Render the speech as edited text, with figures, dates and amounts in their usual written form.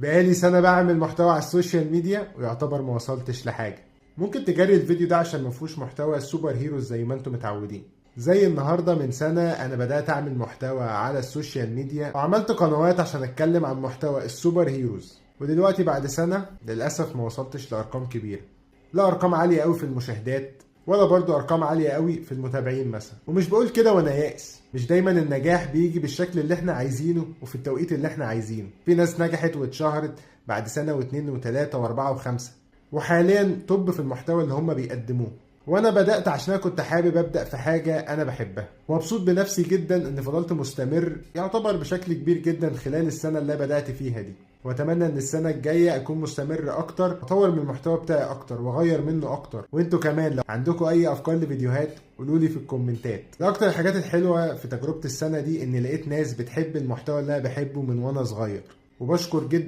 بقالي سنة بعمل محتوى على السوشيال ميديا ويعتبر ما وصلتش لحاجة. ممكن تجري الفيديو ده عشان مفهوش محتوى السوبر هيروز زي ما انتم متعودين. زي النهاردة من سنة انا بدأت اعمل محتوى على السوشيال ميديا وعملت قنوات عشان اتكلم عن محتوى السوبر هيروز، ودلوقتي بعد سنة للأسف ما وصلتش لأرقام كبيرة، لا أرقام عالية قوي في المشاهدات ولا برضو أرقام عالية قوي في المتابعين مثلا. ومش بقول كده وانا يائس، مش دايما النجاح بيجي بالشكل اللي احنا عايزينه وفي التوقيت اللي احنا عايزينه. في ناس نجحت واتشهرت بعد سنة واثنين وثلاثة واربعة وخمسة، وحاليا طب في المحتوى اللي هم بيقدموه. وانا بدأت عشان انا كنت حابب ابدأ في حاجة انا بحبها، ومبسوط بنفسي جدا ان فضلت مستمر يعتبر بشكل كبير جدا خلال السنة اللي بدأت فيها دي. واتمنى ان السنة الجاية اكون مستمر اكتر، اطور من المحتوى بتاعي اكتر واغير منه اكتر. وانتوا كمان لو عندكم اي افكار لفيديوهات قولولي في الكومنتات. ده اكتر الحاجات الحلوة في تجربة السنة دي، ان لقيت ناس بتحب المحتوى اللي انا بحبه من وانا صغير، وبشكر جدا